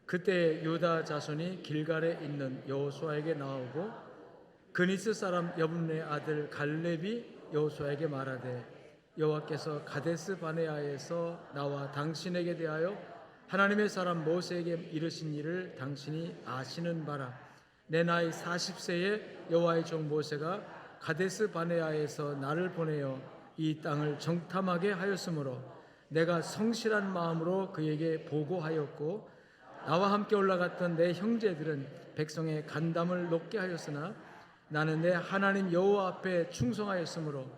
그때 유다 자손이 길갈에 있는 여호수아에게 나오고 그니스 사람 여분네 아들 갈렙이 여호수아에게 말하되 여호와께서 가데스 바네아에서 나와 당신에게 대하여 하나님의 사람 모세에게 이르신 일을 당신이 아시는 바라. 내 나이 40세에 여호와의 종 모세가 가데스 바네아에서 나를 보내어 이 땅을 정탐하게 하였으므로 내가 성실한 마음으로 그에게 보고하였고 나와 함께 올라갔던 내 형제들은 백성의 간담을 높게 하였으나 나는 내 하나님 여호와 앞에 충성하였으므로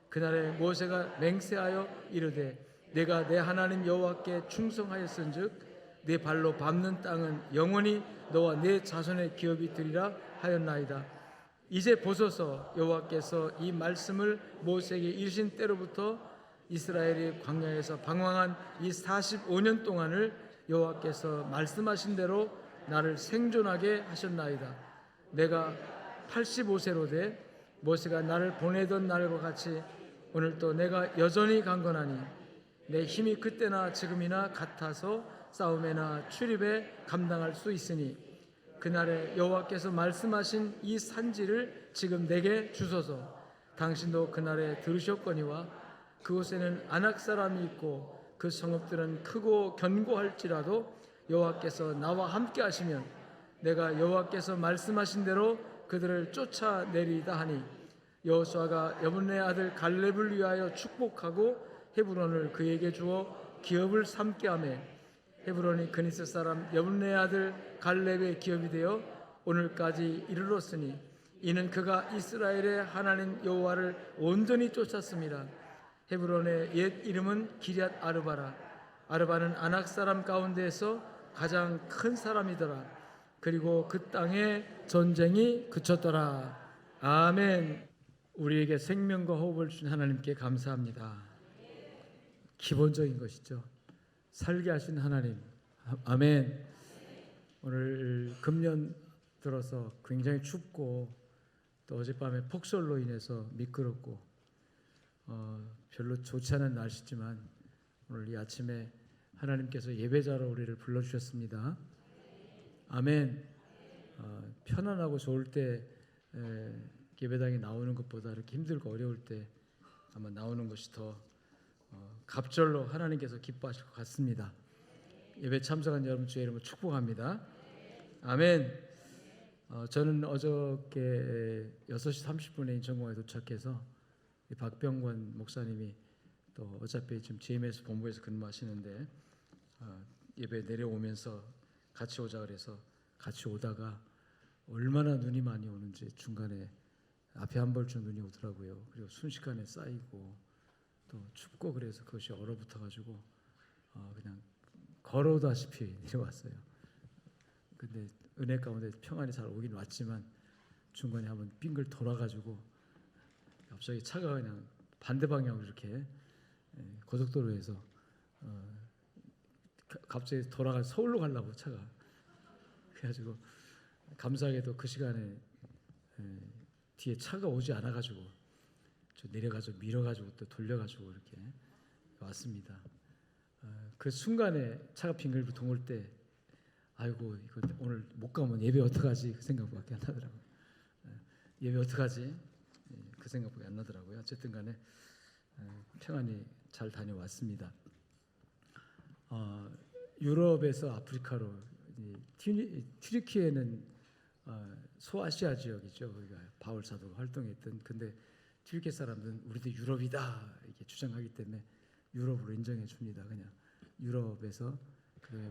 그날에 모세가 맹세하여 이르되 내가 내 하나님 여호와께 충성하였은즉 내 발로 밟는 땅은 영원히 너와 내 자손의 기업이 되리라 하였나이다. 이제 보소서, 여호와께서 이 말씀을 모세에게 이르신 때로부터 이스라엘이 광야에서 방황한 이 45년 동안을 여호와께서 말씀하신 대로 나를 생존하게 하셨나이다. 내가 85세로 돼 모세가 나를 보내던 날과 같이 오늘도 내가 여전히 강건하니 내 힘이 그때나 지금이나 같아서 싸움에나 출입에 감당할 수 있으니 그날에 여호와께서 말씀하신 이 산지를 지금 내게 주소서. 당신도 그날에 들으셨거니와 그곳에는 아낙 사람이 있고 그 성읍들은 크고 견고할지라도 여호와께서 나와 함께 하시면 내가 여호와께서 말씀하신 대로 그들을 쫓아내리다 하니 여호수아가 여분네 아들 갈렙을 위하여 축복하고 헤브론을 그에게 주어 기업을 삼게 하며 헤브론이 그니스 사람 여분네 아들 갈렙의 기업이 되어 오늘까지 이르렀으니 이는 그가 이스라엘의 하나님 여호와를 온전히 쫓았습니다. 헤브론의 옛 이름은 기럇 아르바라. 아르바는 아낙 사람 가운데에서 가장 큰 사람이더라. 그리고 그 땅에 전쟁이 그쳤더라. 아멘. 우리에게 생명과 호흡을 주신 하나님께 감사합니다. 기본적인 것이죠. 살게 하신 하나님. 아멘. 오늘 금년 들어서 굉장히 춥고 또 어젯밤에 폭설로 인해서 미끄럽고 별로 좋지 않은 날씨지만 오늘 이 아침에 하나님께서 예배자로 우리를 불러주셨습니다. 아멘. 편안하고 좋을 때 예배당에 나오는 것보다 이렇게 힘들고 어려울 때 아마 나오는 것이 더 갑절로 하나님께서 기뻐하실 것 같습니다. 예배 참석한 여러분 주의 이름으로 축복합니다. 아멘. 저는 어저께 6시 30분에 인천공항에 도착해서 박병권 목사님이 또 어차피 지금 GMS 본부에서 근무하시는데 예배 내려오면서 같이 오자 그래서 같이 오다가 얼마나 눈이 많이 오는지 중간에 앞에 한 벌쯤 눈이 오더라고요. 그리고 순식간에 쌓이고 또 춥고 그래서 그것이 얼어붙어가지고 그냥 걸어오다시피 내려왔어요. 근데 은혜 가운데 평안히 잘 오긴 왔지만 중간에 한번 빙글 돌아가지고 갑자기 차가 그냥 반대 방향으로 이렇게 고속도로에서 갑자기 돌아가 서울로 가려고 차가 그래가지고 감사하게도 그 시간에 뒤에 차가 오지 않아가지고 저 내려가지고 밀어가지고 또 돌려가지고 이렇게 왔습니다. 그 순간에 차가 빙글 동을 때 아이고 이거 오늘 못 가면 예배 어떡하지 그 생각밖에 안 나더라고요. 예배 어떡하지 그 생각밖에 안 나더라고요. 어쨌든 간에 평안히 잘 다녀왔습니다. 유럽에서 아프리카로 튀르키예는 소아시아 지역이죠. 거기가 바울 사도가 활동했던. 근데 튀르키예 사람들은 우리도 유럽이다 이렇게 주장하기 때문에 유럽으로 인정해 줍니다. 그냥 유럽에서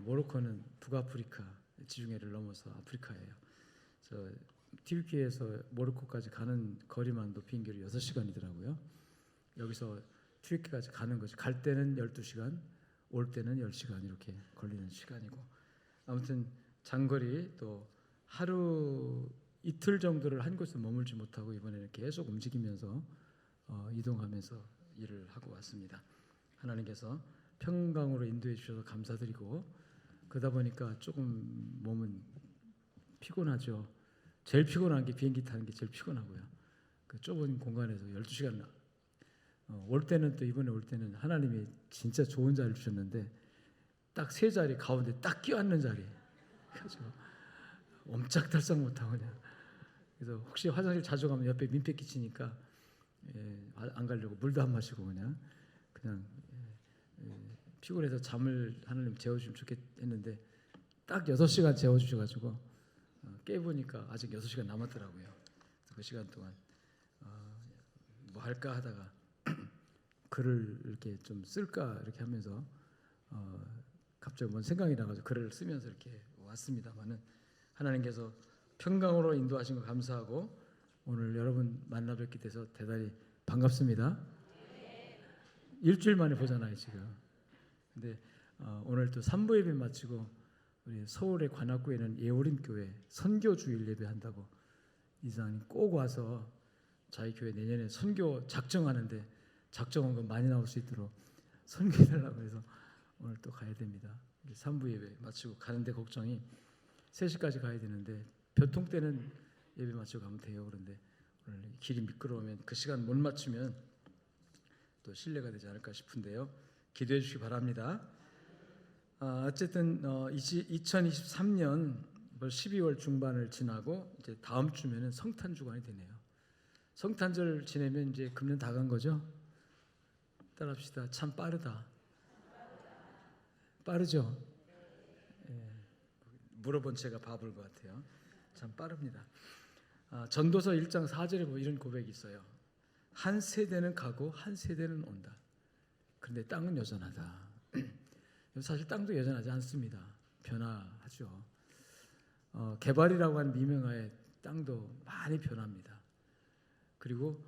모로코는 북아프리카 지중해를 넘어서 아프리카예요. 그래서 튀르키예에서 모로코까지 가는 거리만도 비행기로 6시간이더라고요. 여기서 튀르키예까지 가는 거지. 갈 때는 12시간, 올 때는 10시간 이렇게 걸리는 시간이고 아무튼 장거리 또 하루 이틀 정도를 한 곳에 머물지 못하고 이번에는 계속 움직이면서 이동하면서 일을 하고 왔습니다. 하나님께서 평강으로 인도해 주셔서 감사드리고 그러다 보니까 조금 몸은 피곤하죠. 제일 피곤한 게 비행기 타는 게 제일 피곤하고요. 그 좁은 공간에서 12시간 올 때는 또 이번에 올 때는 하나님이 진짜 좋은 자리를 주셨는데 딱 세 자리 가운데 딱 끼얹는 자리 그래가지고 옴짝달싹 못하고 그냥. 그래서 혹시 화장실 자주 가면 옆에 민폐 끼치니까 안 가려고 물도 안 마시고 그냥 피곤해서 잠을 하나님 재워주시면 좋겠는데 딱 6시간 재워주셔가지고 깨보니까 아직 6시간 남았더라고요. 그 시간 동안 뭐 할까 하다가 글을 이렇게 좀 쓸까 이렇게 하면서 갑자기 뭔 생각이 나가지고 글을 쓰면서 이렇게 왔습니다만은 하나님께서 평강으로 인도하신 거 감사하고 오늘 여러분 만나 뵙게 돼서 대단히 반갑습니다. 일주일 만에 보잖아요 지금. 근데 오늘 또 3부 예배 마치고 우리 서울의 관악구에는 예우림교회 선교 주일 예배 한다고 이사님 꼭 와서 저희 교회 내년에 선교 작정하는데 작정한 거 많이 나올 수 있도록 선교해달라고 해서 오늘 또 가야 됩니다. 3부 예배 마치고 가는데 걱정이 3시까지 가야 되는데 교통 때는 예배 마치고 가면 돼요. 그런데 오늘 길이 미끄러우면 그 시간 못 맞추면 또 실례가 되지 않을까 싶은데요. 기도해 주시기 바랍니다. 어쨌든 2023년 12월 중반을 지나고 이제 다음 주면은 성탄 주간이 되네요. 성탄절 지내면 이제 금년 다 간 거죠? 따라합시다. 참 빠르다. 빠르죠? 예, 물어본 제가 바볼 것 같아요. 참 빠릅니다. 전도서 1장 4절에 보면 이런 고백이 있어요. 한 세대는 가고 한 세대는 온다. 그런데 땅은 여전하다. 사실 땅도 여전하지 않습니다. 변화하죠. 개발이라고 하는 미명하에 땅도 많이 변합니다. 그리고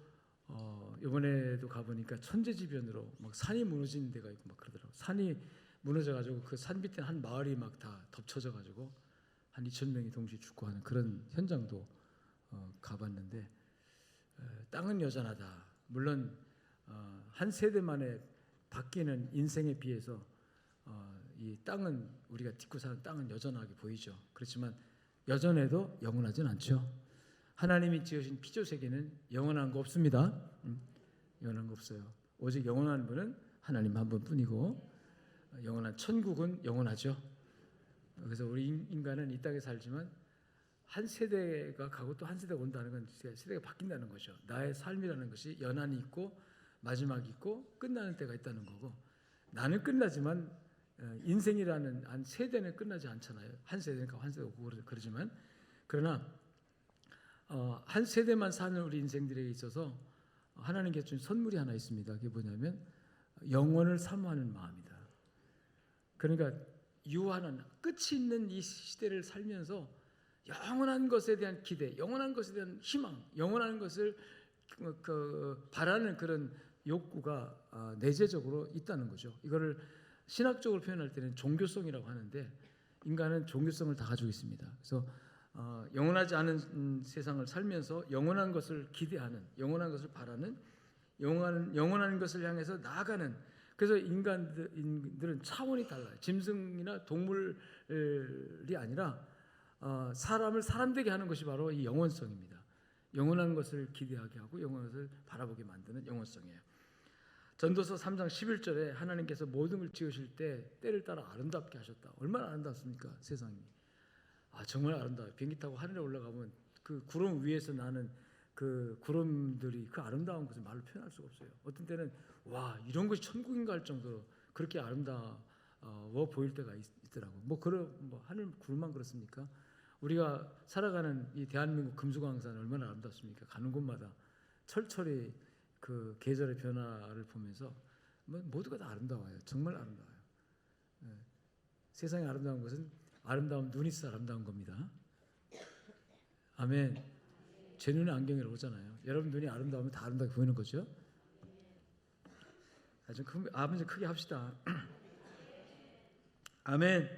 이번에도 가보니까 천재지변으로 막 산이 무너지는 데가 있고 막 그러더라고요. 산이 무너져가지고 그 산 밑에 한 마을이 막 다 덮쳐져가지고 한 2,000명이 동시에 죽고 하는 그런 현장도 가봤는데 땅은 여전하다. 물론 한 세대 만에 바뀌는 인생에 비해서 이 땅은 우리가 딛고 사는 땅은 여전하게 보이죠. 그렇지만 여전해도 영원하진 않죠. 하나님이 지으신 피조 세계는 영원한 거 없습니다. 영원한 거 없어요. 오직 영원한 분은 하나님 한 분뿐이고 영원한 천국은 영원하죠. 그래서 우리 인간은 이 땅에 살지만 한 세대가 가고 또 한 세대가 온다는 건 세대가 바뀐다는 거죠. 나의 삶이라는 것이 연한이 있고 마지막이 있고 끝나는 때가 있다는 거고 나는 끝나지만 인생이라는 한 세대는 끝나지 않잖아요. 한 세대는 가고 한 세대가 오고 그러지만 그러나 한 세대만 사는 우리 인생들에게 있어서 하나님께서 준 선물이 하나 있습니다. 그게 뭐냐면 영원을 사모하는 마음이다. 그러니까 유한한 끝이 있는 이 시대를 살면서 영원한 것에 대한 기대, 영원한 것에 대한 희망, 영원한 것을 바라는 그런 욕구가 내재적으로 있다는 거죠. 이거를 신학적으로 표현할 때는 종교성이라고 하는데 인간은 종교성을 다 가지고 있습니다. 그래서 영원하지 않은 세상을 살면서 영원한 것을 기대하는, 영원한 것을 바라는, 영원한 것을 향해서 나아가는. 그래서 인간들은 차원이 달라요. 짐승이나 동물이 아니라 사람을 사람되게 하는 것이 바로 이 영원성입니다. 영원한 것을 기대하게 하고 영원한 것을 바라보게 만드는 영원성이에요. 전도서 3장 11절에 하나님께서 모든 걸 지으실 때 때를 따라 아름답게 하셨다. 얼마나 아름답습니까? 세상이. 정말 아름다워요. 비행기 타고 하늘에 올라가면 그 구름 위에서 나는 그 구름들이 그 아름다운 것을 말로 표현할 수가 없어요. 어떤 때는 와 이런 것이 천국인가 할 정도로 그렇게 아름다워 보일 때가 있더라고요. 뭐 하늘 구름만 그렇습니까? 우리가 살아가는 이 대한민국 금수강산 얼마나 아름답습니까? 가는 곳마다 철철이 그 계절의 변화를 보면서 모두가 다 아름다워요. 정말 아름다워요. 세상에 아름다운 것은 아름다운 눈이 있어 아름다운 겁니다. 아멘. 제 눈에 안경이라고 하잖아요. 여러분 눈이 아름다우면 다 아름답게 보이는 거죠. 아버지 크게 합시다. 아멘.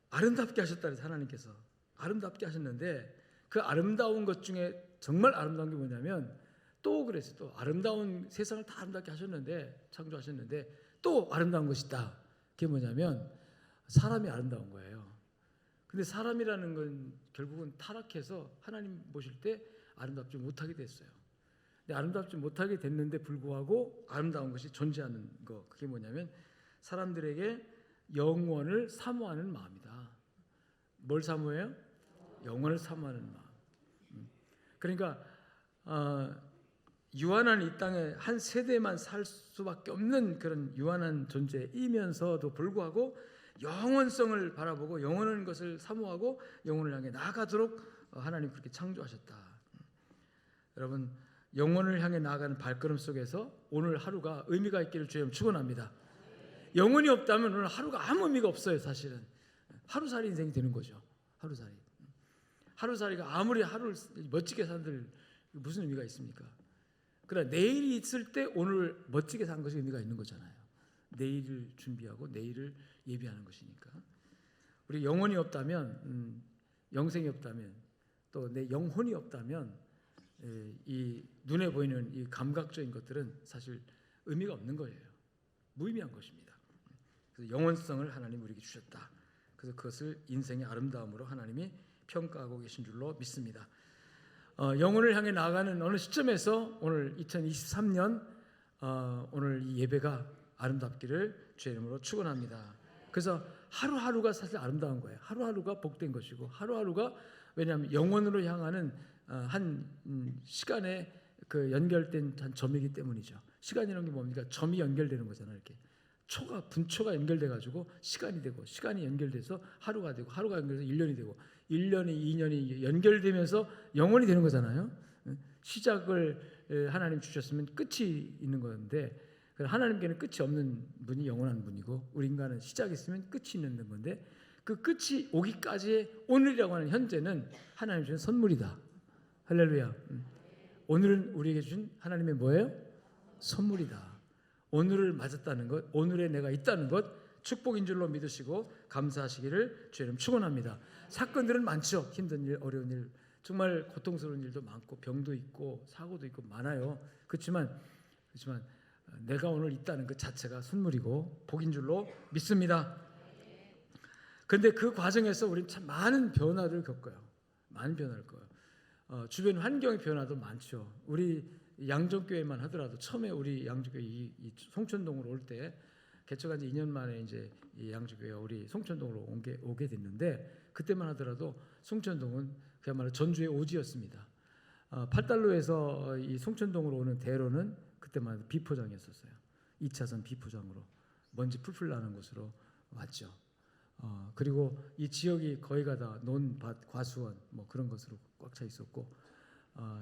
아름답게 하셨다 그래서 하나님께서 아름답게 하셨는데 그 아름다운 것 중에 정말 아름다운 게 뭐냐면 또 그랬어요. 또 아름다운 세상을 다 아름답게 하셨는데 창조하셨는데 또 아름다운 것이 있다. 그게 뭐냐면 사람이 아름다운 거예요. 근데 사람이라는 건 결국은 타락해서 하나님 보실 때 아름답지 못하게 됐어요. 근데 아름답지 못하게 됐는데 불구하고 아름다운 것이 존재하는 거. 그게 뭐냐면 사람들에게 영원을 사모하는 마음이다. 뭘 사모해요? 영원을 사모하는 마음. 그러니까 유한한 이 땅에 한 세대만 살 수밖에 없는 그런 유한한 존재이면서도 불구하고 영원성을 바라보고 영원한 것을 사모하고 영원을 향해 나아가도록 하나님 그렇게 창조하셨다. 여러분, 영원을 향해 나아가는 발걸음 속에서 오늘 하루가 의미가 있기를 주님 축원합니다. 영혼이 없다면 오늘 하루가 아무 의미가 없어요. 사실은 하루살이 인생이 되는 거죠. 하루살이가 아무리 하루를 멋지게 산들 무슨 의미가 있습니까? 그러나 내일이 있을 때 오늘 멋지게 산 것이 의미가 있는 거잖아요. 내일을 준비하고 내일을 예비하는 것이니까. 우리 영혼이 없다면, 영생이 없다면, 또 내 영혼이 없다면 이 눈에 보이는 이 감각적인 것들은 사실 의미가 없는 거예요. 무의미한 것입니다. 그래서 영원성을 하나님 우리에게 주셨다. 그래서 그것을 인생의 아름다움으로 하나님이 평가하고 계신 줄로 믿습니다. 영혼을 향해 나아가는 어느 시점에서 오늘 2023년 오늘 이 예배가 아름답기를 주의 이름으로 축원합니다. 그래서 하루하루가 사실 아름다운 거예요. 하루하루가 복된 것이고 하루하루가 왜냐하면 영혼으로 향하는 한 시간에 그 연결된 한 점이기 때문이죠. 시간이라는 게 뭡니까? 점이 연결되는 거잖아요. 이렇게 분초가 연결돼 가지고 시간이 되고 시간이 연결돼서 하루가 되고 하루가 연결돼서 1년이 되고 1년이 2년이 연결되면서 영원이 되는 거잖아요. 시작을 하나님 주셨으면 끝이 있는 건데 하나님께는 끝이 없는 분이 영원한 분이고 우리 인간은 시작이 있으면 끝이 있는 건데 그 끝이 오기까지의 오늘이라고 하는 현재는 하나님 주신 선물이다. 할렐루야. 오늘은 우리에게 주신 하나님의 뭐예요? 선물이다. 오늘을 맞았다는 것, 오늘에 내가 있다는 것 축복인 줄로 믿으시고 감사하시기를 주님 축원합니다. 사건들은 많죠. 힘든 일, 어려운 일, 정말 고통스러운 일도 많고 병도 있고 사고도 있고 많아요. 그렇지만 내가 오늘 있다는 것 자체가 선물이고 복인 줄로 믿습니다. 그런데 그 과정에서 우리는 참 많은 변화를 겪어요. 많은 변화를 겪어요. 주변 환경의 변화도 많죠. 우리 양정교회만 하더라도 처음에 우리 양정교회 이 송천동으로 올 때 개척한 지 2년 만에 이제 이 양정교회가 우리 송천동으로 오게 됐는데 그때만 하더라도 송천동은 그야말로 전주의 오지였습니다. 8달로에서 이 송천동으로 오는 대로는 그때만 해도 비포장이었었어요. 2차선 비포장으로 먼지 풀풀 나는 곳으로 왔죠. 그리고 이 지역이 거의가 다 논밭, 과수원 뭐 그런 것으로 꽉 차 있었고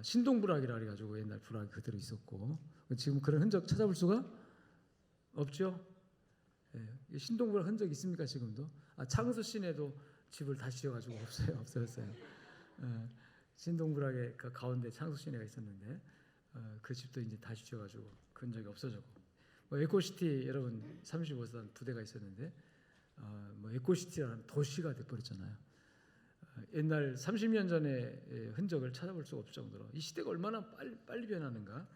신동부락이라 그래가지고 옛날 부락이 그대로 있었고 지금 그런 흔적 찾아볼 수가 없죠. 예, 신동부락 흔적 있습니까 지금도? 창수 시내도 집을 다시 지어가지고 없어졌어요. 신동부락의 그 가운데 창수 시내가 있었는데 그 집도 이제 다시 지어가지고 그 흔적이 없어졌고 에코시티 여러분 35선 부대가 있었는데 에코시티라는 도시가 돼버렸잖아요. 옛날 30년 전의 흔적을 찾아볼 수가 없을 정도로 이 시대가 얼마나 빨리 변하는가.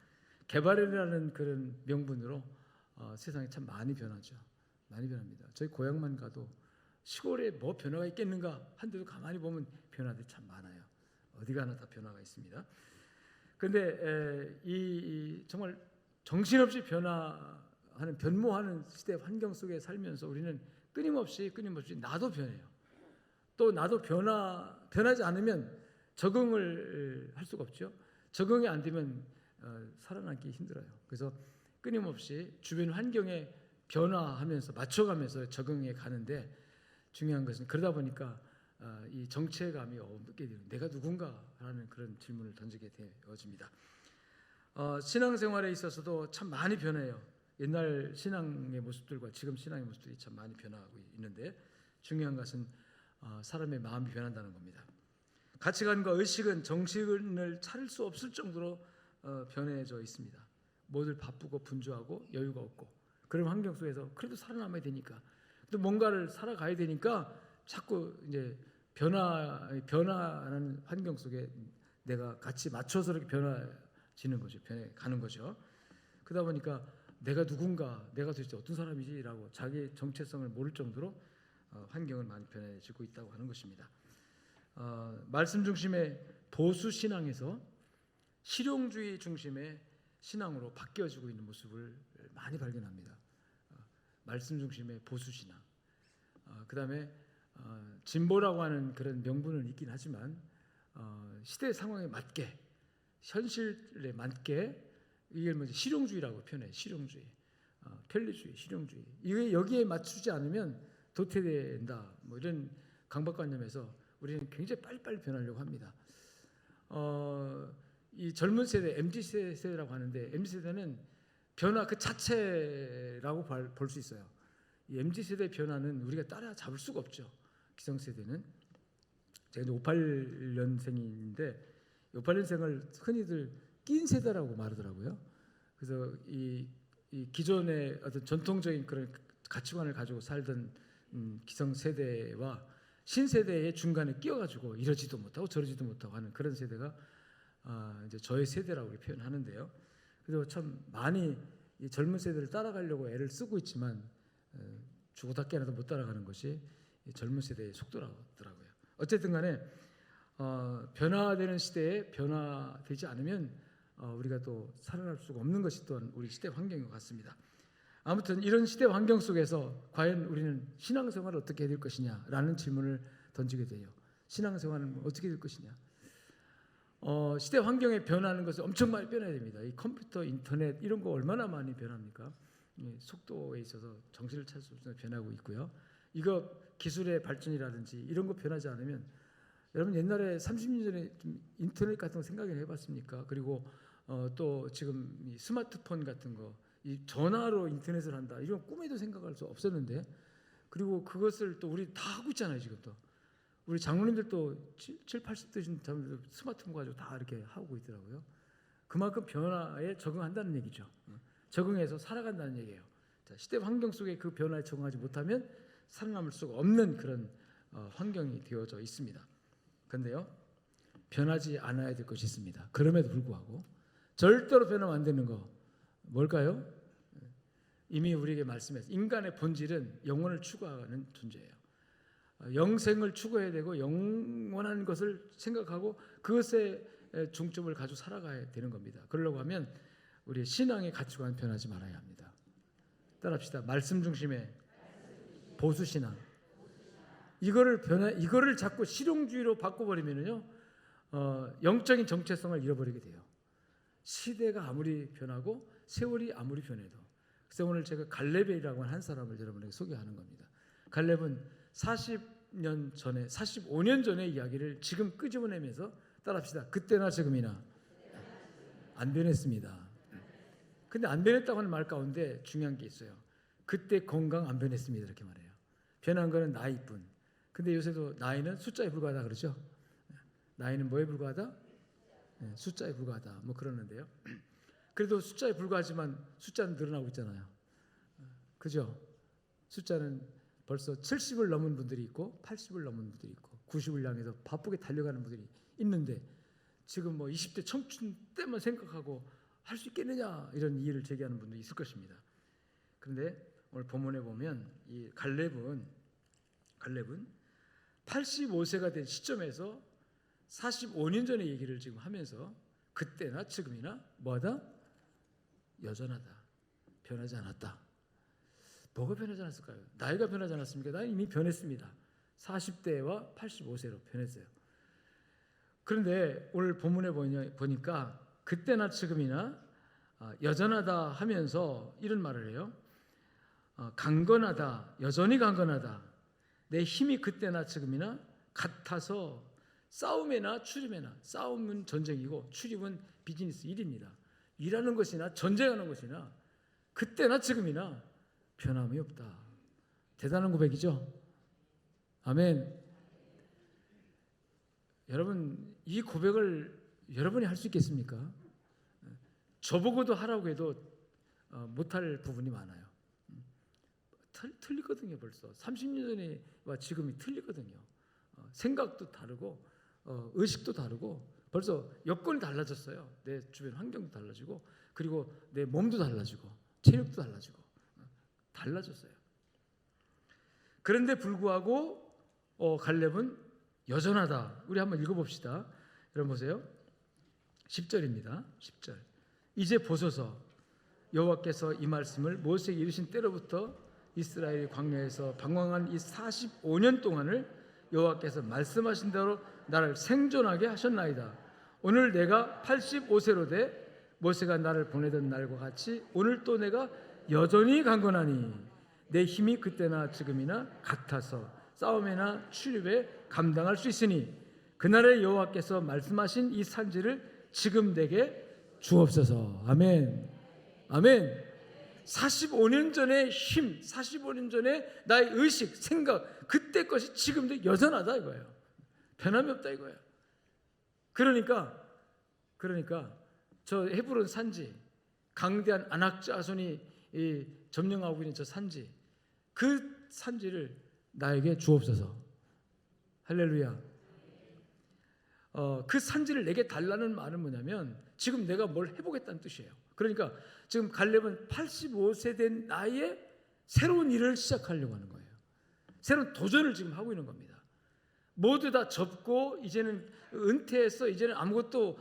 개발이라는 그런 명분으로 세상이 참 많이 변하죠. 많이 변합니다. 저희 고향만 가도 시골에 뭐 변화가 있겠는가 한데도 가만히 보면 변화들이 참 많아요. 어디 가나 다 변화가 있습니다. 그런데 이 정말 정신없이 변모하는 시대 환경 속에 살면서 우리는 끊임없이 나도 변해요. 또 나도 변하지 않으면 적응을 할 수가 없죠. 적응이 안 되면 살아남기 힘들어요. 그래서 끊임없이 주변 환경에 변화하면서 맞춰가면서 적응해 가는데 중요한 것은 그러다 보니까 이 정체감이 없게 되는 내가 누군가라는 그런 질문을 던지게 되어집니다. 신앙생활에 있어서도 참 많이 변해요. 옛날 신앙의 모습들과 지금 신앙의 모습들이 참 많이 변화하고 있는데 중요한 것은 사람의 마음이 변한다는 겁니다. 가치관과 의식은 정신을 차릴 수 없을 정도로 변해져 있습니다. 모두 바쁘고 분주하고 여유가 없고 그런 환경 속에서 그래도 살아남아야 되니까 또 뭔가를 살아가야 되니까 자꾸 이제 변화하는 환경 속에 내가 같이 맞춰서 이렇게 변화지는 거죠. 변해가는 거죠. 그러다 보니까 내가 누군가, 내가 도대체 어떤 사람이지라고 자기의 정체성을 모를 정도로 환경은 많이 변해지고 있다고 하는 것입니다. 말씀 중심의 보수 신앙에서 실용주의 중심의 신앙으로 바뀌어지고 있는 모습을 많이 발견합니다. 말씀 중심의 보수 신앙. 그다음에 진보라고 하는 그런 명분은 있긴 하지만 시대 상황에 맞게 현실에 맞게 이게 뭐지 실용주의라고 표현해. 실용주의, 편리주의, 실용주의. 이게 여기에 맞추지 않으면 도태된다. 뭐 이런 강박관념에서 우리는 굉장히 빨리빨리 변하려고 합니다. 이 젊은 세대, MZ 세대라고 하는데 MZ 세대는 변화 그 자체라고 볼 수 있어요. 이 MZ 세대 변화는 우리가 따라잡을 수가 없죠. 기성세대는 제가 이제 58년생인데 58년생을 흔히들 낀 세대라고 말하더라고요. 그래서 이 기존의 어떤 전통적인 그런 가치관을 가지고 살던 기성세대와 신세대의 중간에 끼어가지고 이러지도 못하고 저러지도 못하고 하는 그런 세대가 이제 저의 세대라고 표현하는데요. 그래서 참 많이 이 젊은 세대를 따라가려고 애를 쓰고 있지만 죽어 닦기 하나도 못 따라가는 것이 이 젊은 세대의 속도라더라고요. 어쨌든 간에 변화되는 시대에 변화되지 않으면 우리가 또 살아날 수가 없는 것이 또한 우리 시대 환경인 것 같습니다. 아무튼 이런 시대 환경 속에서 과연 우리는 신앙생활을 어떻게 해야 될 것이냐라는 질문을 던지게 돼요. 신앙생활은 어떻게 될 것이냐. 시대 환경에 변하는 것은 엄청 많이 변해야 됩니다. 이 컴퓨터, 인터넷 이런 거 얼마나 많이 변합니까? 속도에 있어서 정신을 찾을 수 없이 변하고 있고요. 이거 기술의 발전이라든지 이런 거 변하지 않으면 여러분 옛날에 30년 전에 좀 인터넷 같은 거 생각을 해봤습니까? 그리고 또 지금 이 스마트폰 같은 거, 이 전화로 인터넷을 한다 이런 꿈에도 생각할 수 없었는데 그리고 그것을 또 우리 다 하고 있잖아요. 지금 또 우리 장로님들도 7, 80대 되신 장로님들 스마트폰 가지고 다 이렇게 하고 있더라고요. 그만큼 변화에 적응한다는 얘기죠. 적응해서 살아간다는 얘기예요. 자, 시대 환경 속에 그 변화에 적응하지 못하면 살아남을 수가 없는 그런 환경이 되어져 있습니다. 그런데요, 변하지 않아야 될 것이 있습니다. 그럼에도 불구하고 절대로 변하면 안 되는 거 뭘까요? 이미 우리에게 말씀했어요. 인간의 본질은 영혼을 추구하는 존재예요. 영생을 추구해야 되고 영원한 것을 생각하고 그것에 중점을 가지고 살아가야 되는 겁니다. 그러려고 하면 우리의 신앙의 가치관은 변하지 말아야 합니다. 따라합시다. 말씀 중심의 보수신앙. 이거를 자꾸 실용주의로 바꿔버리면요, 영적인 정체성을 잃어버리게 돼요. 시대가 아무리 변하고 세월이 아무리 변해도. 그래서 오늘 제가 갈렙이라고 하는 한 사람을 여러분에게 소개하는 겁니다. 갈렙은 40년 전에, 45년 전의 이야기를 지금 끄집어내면서 따라합시다. 그때나 지금이나 안 변했습니다. 근데 안 변했다고 하는 말 가운데 중요한 게 있어요. 그때 건강 안 변했습니다. 이렇게 말해요. 변한 거는 나이뿐. 근데 요새도 나이는 숫자에 불과하다 그러죠. 나이는 뭐에 불과하다? 숫자에 불과하다. 뭐 그러는데요. 그래도 숫자에 불과하지만 숫자는 늘어나고 있잖아요. 그죠? 숫자는 벌써 70을 넘은 분들이 있고 80을 넘은 분들이 있고 90을 향해서 바쁘게 달려가는 분들이 있는데 지금 뭐 20대 청춘 때만 생각하고 할 수 있겠느냐 이런 이의를 제기하는 분도 있을 것입니다. 그런데 오늘 본문에 보면 이 갈렙은 85세가 된 시점에서 45년 전의 얘기를 지금 하면서 그때나 지금이나 뭐하다? 여전하다. 변하지 않았다. 뭐가 변하지 않았을까요? 나이가 변하지 않았습니까? 나는 이미 변했습니다. 40대와 85세로 변했어요. 그런데 오늘 본문에 보니까 그때나 지금이나 여전하다 하면서 이런 말을 해요. 강건하다, 여전히 강건하다. 내 힘이 그때나 지금이나 같아서 싸움에나 출입에나, 싸움은 전쟁이고 출입은 비즈니스 일입니다. 일하는 것이나 전쟁하는 것이나 그때나 지금이나 변함이 없다. 대단한 고백이죠. 아멘. 여러분, 이 고백을 여러분이 할 수 있겠습니까? 저보고도 하라고 해도 못할 부분이 많아요. 틀리거든요. 벌써 30년 전에와 지금이 틀리거든요. 생각도 다르고 의식도 다르고 벌써 여건이 달라졌어요. 내 주변 환경도 달라지고 그리고 내 몸도 달라지고 체력도 달라지고 달라졌어요. 그런데 불구하고 갈렙은 여전하다. 우리 한번 읽어봅시다. 여러분 보세요. 10절입니다. 10절. 이제 보소서 여호와께서 이 말씀을 모세에게 이르신 때로부터 이스라엘이 광야에서 방황한 이 45년 동안을 여호와께서 말씀하신 대로 나를 생존하게 하셨나이다. 오늘 내가 85세로 돼 모세가 나를 보내던 날과 같이 오늘 또 내가 여전히 강건하니 내 힘이 그때나 지금이나 같아서 싸움이나 출입에 감당할 수 있으니 그날에 여호와께서 말씀하신 이 산지를 지금 내게 주옵소서. 아멘. 아멘. 45년 전의 힘, 45년 전에 나의 의식, 생각, 그때 것이 지금도 여전하다 이거예요. 변함이 없다 이거예요. 그러니까 저 헤브론 산지, 강대한 아낙 자손이 점령하고 있는 저 산지, 그 산지를 나에게 주옵소서. 할렐루야. 그 산지를 내게 달라는 말은 뭐냐면 지금 내가 뭘 해보겠다는 뜻이에요. 그러니까 지금 갈렙은 85세 된 나이에 새로운 일을 시작하려고 하는 거예요. 새로운 도전을 지금 하고 있는 겁니다. 모두 다 접고 이제는 은퇴해서 이제는 아무것도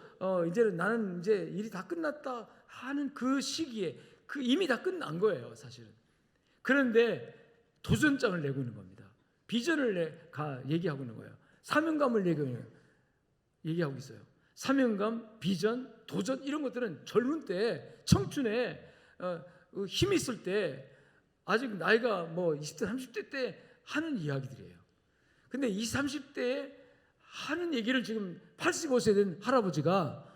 이제는 나는 이제 일이 다 끝났다 하는 그 시기에 그 이미 다 끝난 거예요, 사실은. 그런데 도전장을 내고 있는 겁니다. 비전을 얘기하고 있는 거예요. 사명감을 얘기하고 있어요. 사명감, 비전, 도전 이런 것들은 젊은 때, 청춘에 힘이 있을 때 아직 나이가 뭐 20대, 30대 때 하는 이야기들이에요. 근데 20, 30대에 하는 얘기를 지금 85세 된 할아버지가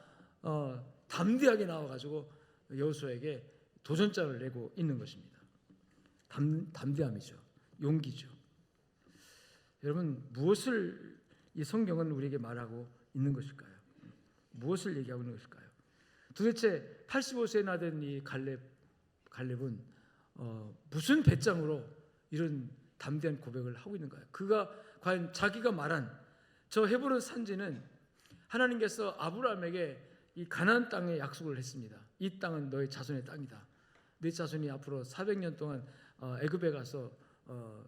담대하게 나와가지고 여호수아에게 도전장을 내고 있는 것입니다. 담대함이죠. 용기죠. 여러분, 무엇을 이 성경은 우리에게 말하고 있는 것일까요? 무엇을 얘기하고 있는 것일까요? 도대체 85세나 된 이 갈렙은 무슨 배짱으로 이런 담대한 고백을 하고 있는가요? 그가 과연 자기가 말한 저 헤브론 산지는 하나님께서 아브라함에게 이 가나안 땅에 약속을 했습니다. 이 땅은 너의 자손의 땅이다. 네 자손이 앞으로 400년 동안 애굽에 가서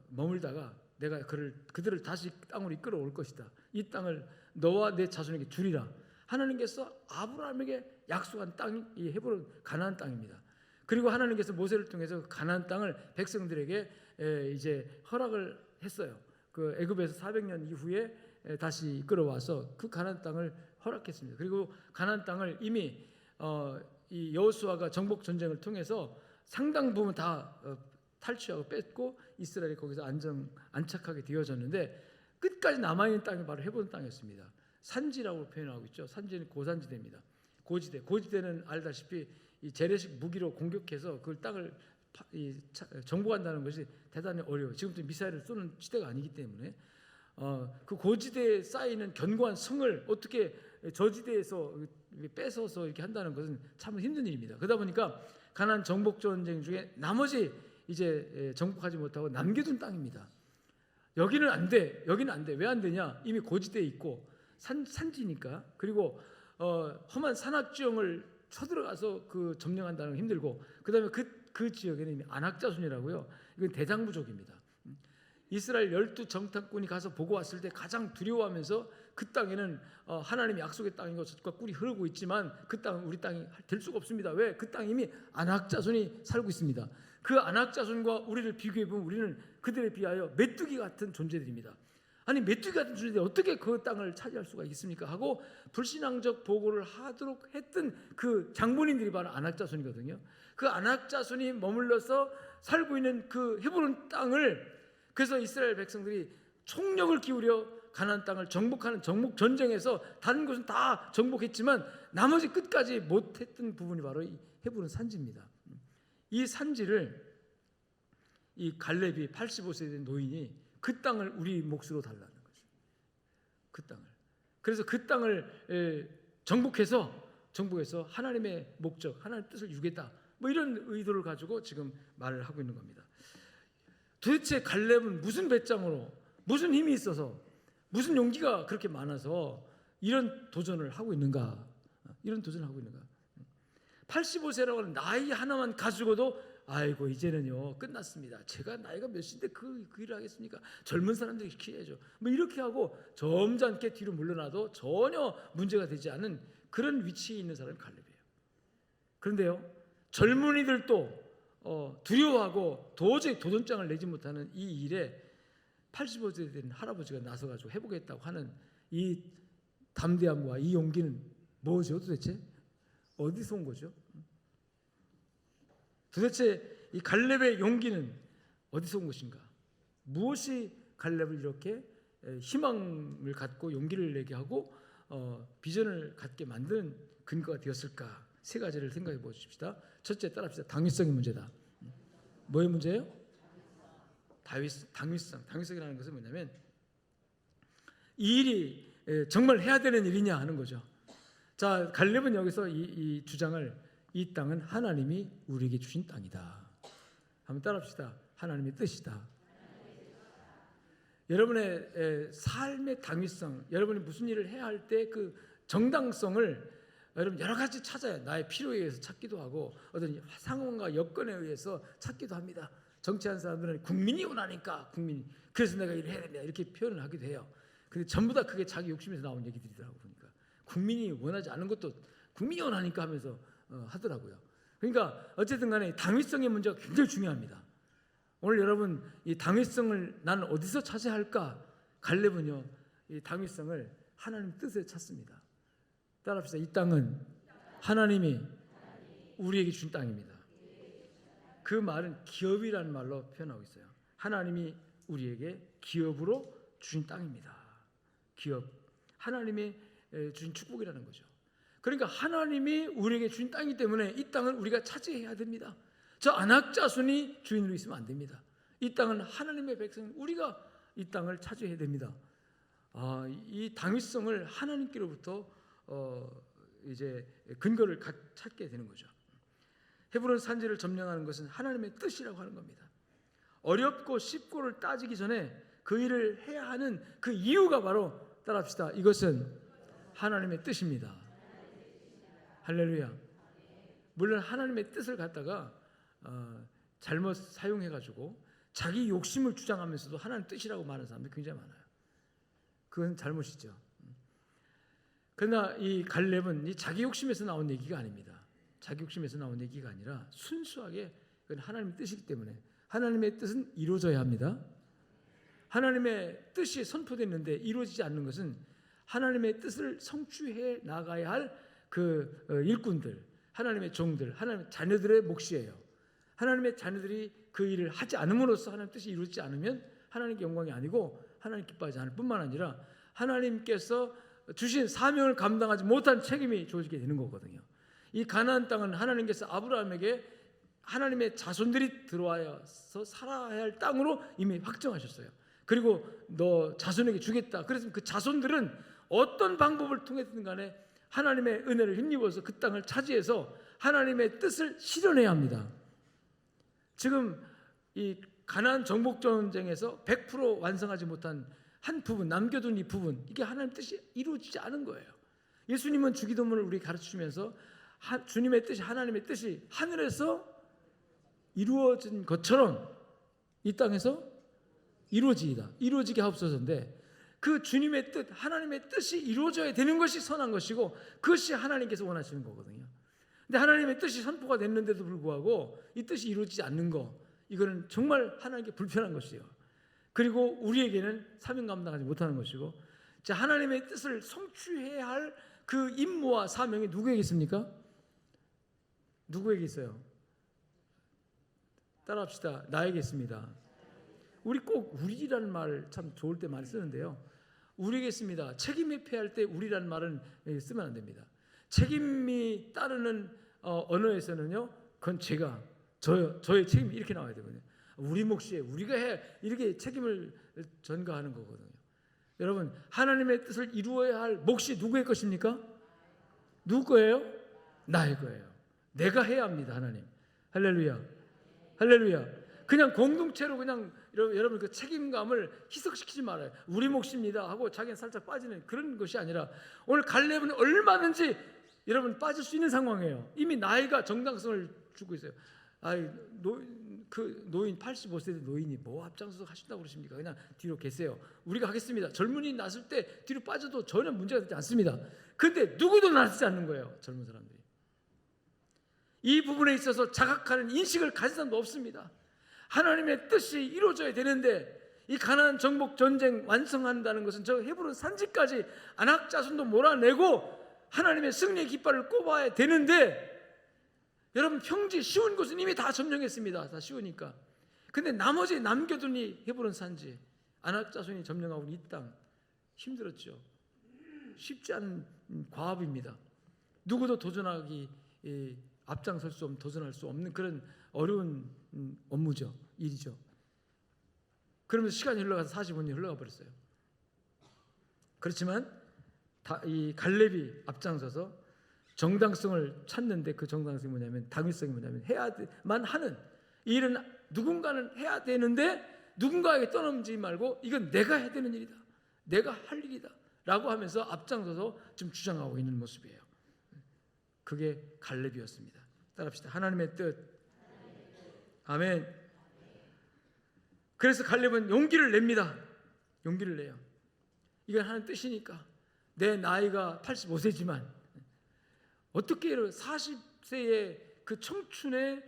머물다가 내가 그들을 다시 땅으로 이끌어 올 것이다. 이 땅을 너와 내 자손에게 주리라. 하나님께서 아브라함에게 약속한 땅이 이 헤브론 가나안 땅입니다. 그리고 하나님께서 모세를 통해서 가나안 땅을 백성들에게 이제 허락을 했어요. 그 애굽에서 400년 이후에 다시 이끌어와서 그 가나안 땅을 허락했습니다. 그리고 가나안 땅을 이미 이 여호수아가 정복 전쟁을 통해서 상당 부분 다 탈취하고 뺐고 이스라엘이 거기서 안착하게 되어졌는데 끝까지 남아있는 땅이 바로 헤브론 땅이었습니다. 산지라고 표현하고 있죠. 산지는 고산지대입니다. 고지대는 알다시피 이 재래식 무기로 공격해서 그 땅을 정복한다는 것이 대단히 어려워요. 지금도 미사일을 쏘는 시대가 아니기 때문에 그 고지대에 쌓이는 견고한 성을 어떻게 저지대에서 뺏어서 이렇게 한다는 것은 참 힘든 일입니다. 그러다 보니까 가나안 정복 전쟁 중에 나머지 이제 정복하지 못하고 남겨둔 땅입니다. 여기는 안 돼. 여기는 안 돼. 왜 안 되냐? 이미 고지대에 있고 산지니까. 그리고 험한 산악지형을 쳐들어가서 그 점령한다는 건 힘들고, 그다음에 그 지역에는 이미 아낙 자손이라고요. 이건 대장부족입니다. 이스라엘 12정탐꾼이 가서 보고 왔을 때 가장 두려워하면서 그 땅에는 하나님의 약속의 땅인 것과 꿀이 흐르고 있지만 그 땅은 우리 땅이 될 수가 없습니다. 왜? 그 땅이 이미 아낙 자손이 살고 있습니다. 그 아낙 자손과 우리를 비교해 보면 우리는 그들에 비하여 메뚜기 같은 존재들입니다. 아니, 메뚜기 같은 존재들이 어떻게 그 땅을 차지할 수가 있습니까? 하고 불신앙적 보고를 하도록 했던 그 장본인들이 바로 아낙 자손이거든요. 그 아낙 자손이 머물러서 살고 있는 그 헤브론 땅을, 그래서 이스라엘 백성들이 총력을 기울여 가나안 땅을 정복하는 정복 전쟁에서 다른 곳은 다 정복했지만 나머지 끝까지 못했던 부분이 바로 이 헤브론 산지입니다. 이 산지를 이 갈렙이 85세 된 노인이 그 땅을 우리 몫으로 달라는 거죠. 그 땅을. 그래서 그 땅을 정복해서 하나님의 목적, 하나님의 뜻을 이루겠다. 뭐 이런 의도를 가지고 지금 말을 하고 있는 겁니다. 도대체 갈렙은 무슨 배짱으로, 무슨 힘이 있어서, 무슨 용기가 그렇게 많아서 이런 도전을 하고 있는가? 85세라고 하는 나이 하나만 가지고도 아이고 이제는요 끝났습니다. 제가 나이가 몇인데 그 일을 하겠습니까? 젊은 사람들이 시켜야죠. 뭐 이렇게 하고 점잖게 뒤로 물러나도 전혀 문제가 되지 않은 그런 위치에 있는 사람이 갈렙이에요. 그런데요, 젊은이들도 두려워하고 도저히 도전장을 내지 못하는 이 일에 85세 된 할아버지가 나서가지고 해보겠다고 하는 이 담대함과 이 용기는 뭐죠 도대체? 어디서 온 거죠? 도대체 이 갈렙의 용기는 어디서 온 것인가? 무엇이 갈렙을 이렇게 희망을 갖고 용기를 내게 하고 비전을 갖게 만드는 근거가 되었을까? 세 가지를 생각해 보십시다. 첫째, 따라합시다. 당위성의 문제다. 뭐의 문제예요? 당위성이라는 것은 뭐냐면 이 일이 정말 해야 되는 일이냐 하는 거죠. 자, 갈렙은 여기서 이 주장을, 이 땅은 하나님이 우리에게 주신 땅이다. 한번 따라합시다. 하나님의 뜻이다. 여러분의 삶의 당위성, 여러분이 무슨 일을 해야 할 때 그 정당성을 여러분 여러 가지 찾아요. 나의 필요에 의해서 찾기도 하고 어떤 상황과 여건에 의해서 찾기도 합니다. 정치하는 사람들은 국민이 원하니까 그래서 내가 일을 해야 된다 이렇게 표현을 하기도 해요. 근데 전부 다 그게 자기 욕심에서 나온 얘기들이더라고요. 보니까 국민이 원하지 않은 것도 국민이 원하니까 하면서 하더라고요. 그러니까 어쨌든 간에 당위성의 문제가 굉장히 중요합니다. 오늘 여러분 이 당위성을 나는 어디서 찾아야 할까? 갈렙은요 이 당위성을 하나님 뜻에 찾습니다. 따라합시다. 이 땅은 하나님이 우리에게 준 땅입니다. 그 말은 기업이라는 말로 표현하고 있어요. 하나님이 우리에게 기업으로 주신 땅입니다. 기업, 하나님이 주신 축복이라는 거죠. 그러니까 하나님이 우리에게 주신 땅이기 때문에 이 땅을 우리가 차지해야 됩니다. 저 안악자손이 주인으로 있으면 안 됩니다. 이 땅은 하나님의 백성, 우리가 이 땅을 차지해야 됩니다. 이 당위성을 하나님께로부터 이제 근거를 찾게 되는 거죠. 헤브론 산지를 점령하는 것은 하나님의 뜻이라고 하는 겁니다. 어렵고 쉽고를 따지기 전에 그 일을 해야 하는 그 이유가 바로 따라합시다. 이것은 하나님의 뜻입니다. 할렐루야. 물론 하나님의 뜻을 갖다가 잘못 사용해가지고 자기 욕심을 주장하면서도 하나님 뜻이라고 말하는 사람들이 굉장히 많아요. 그건 잘못이죠. 그러나 이 갈렙은 이 자기 욕심에서 나온 얘기가 아닙니다. 자기 욕심에서 나온 얘기가 아니라 순수하게 그건 하나님의 뜻이기 때문에 하나님의 뜻은 이루어져야 합니다. 하나님의 뜻이 선포됐는데 이루어지지 않는 것은 하나님의 뜻을 성취해 나가야 할 그 일꾼들, 하나님의 종들, 하나님의 자녀들의 몫이에요. 하나님의 자녀들이 그 일을 하지 않음으로써 하나님의 뜻이 이루어지지 않으면 하나님께 영광이 아니고 하나님 기뻐하지 않을 뿐만 아니라 하나님께서 주신 사명을 감당하지 못한 책임이 주어지게 되는 거거든요. 이 가나안 땅은 하나님께서 아브라함에게 하나님의 자손들이 들어와서 살아야 할 땅으로 이미 확정하셨어요. 그리고 너 자손에게 주겠다. 그래서 그 자손들은 어떤 방법을 통해서든 간에 하나님의 은혜를 힘입어서 그 땅을 차지해서 하나님의 뜻을 실현해야 합니다. 지금 이 가나안 정복 전쟁에서 100% 완성하지 못한 한 부분, 남겨둔 이 부분, 이게 하나님의 뜻이 이루어지지 않은 거예요. 예수님은 주기도문을 우리 가르치면서 주님의 뜻이, 하나님의 뜻이 하늘에서 이루어진 것처럼 이 땅에서 이루어지게 하옵소서인데, 그 주님의 뜻, 하나님의 뜻이 이루어져야 되는 것이 선한 것이고 그것이 하나님께서 원하시는 거거든요. 근데 하나님의 뜻이 선포가 됐는데도 불구하고 이 뜻이 이루어지지 않는 거, 이거는 정말 하나님께 불편한 것이에요. 그리고 우리에게는 사명 감당하지 못하는 것이고, 자, 하나님의 뜻을 성취해야 할 그 임무와 사명이 누구에게 있습니까? 누구에게 있어요? 따라합시다. 나에게 있습니다. 우리 꼭 우리라는 말 참 좋을 때 많이 쓰는데요. 우리에게 있습니다. 책임 회피할 때 우리라는 말은 쓰면 안 됩니다. 책임이 따르는 언어에서는요, 그건 저의 책임이 이렇게 나와야 되거든요. 우리 몫이에요. 우리가 해. 이렇게 책임을 전가하는 거거든요. 여러분, 하나님의 뜻을 이루어야 할 몫이 누구의 것입니까? 누구 거예요? 나의 거예요. 내가 해야 합니다. 하나님. 할렐루야. 할렐루야. 그냥 공동체로 그냥 여러분 그 책임감을 희석시키지 말아요. 우리 몫입니다 하고 자기는 살짝 빠지는 그런 것이 아니라, 오늘 갈렙은 얼마든지 여러분 빠질 수 있는 상황이에요. 이미 나이가 정당성을 주고 있어요. 노인 85세 노인이 뭐 앞장서서 하신다고 그러십니까? 그냥 뒤로 계세요. 우리가 하겠습니다. 젊은이 났을 때 뒤로 빠져도 전혀 문제가 되지 않습니다. 근데 누구도 나서지 않는 거예요. 젊은 사람들이. 이 부분에 있어서 자각하는 인식을 가진 사람도 없습니다. 하나님의 뜻이 이루어져야 되는데 이 가나안 정복 전쟁 완성한다는 것은 저 헤브론 산지까지 아낙 자손도 몰아내고 하나님의 승리의 깃발을 꼽아야 되는데, 여러분 평지 쉬운 곳은 이미 다 점령했습니다. 다 쉬우니까. 근데 나머지 남겨둔 이 헤브론 산지, 아낙 자손이 점령하고 이 땅 힘들었죠. 쉽지 않은 과업입니다. 누구도 도전하기 앞장설 수 없는, 도전할 수 없는 그런 어려운 업무죠. 일이죠. 그러면서 시간이 흘러가서 40년이 흘러가 버렸어요. 그렇지만 이 갈렙이 앞장서서 정당성을 찾는데, 그 정당성이 뭐냐면, 당위성이 뭐냐면, 해야만 하는 이 일은 누군가는 해야 되는데 누군가에게 떠넘지 말고 이건 내가 해야 되는 일이다, 내가 할 일이다 라고 하면서 앞장서서 지금 주장하고 있는 모습이에요. 그게 갈렙이었습니다. 따라합시다. 하나님의 뜻. 아멘. 그래서 갈렙은 용기를 냅니다. 용기를 내요. 이건 하나님 뜻이니까. 내 나이가 85세지만 어떻게 40세의 그 청춘의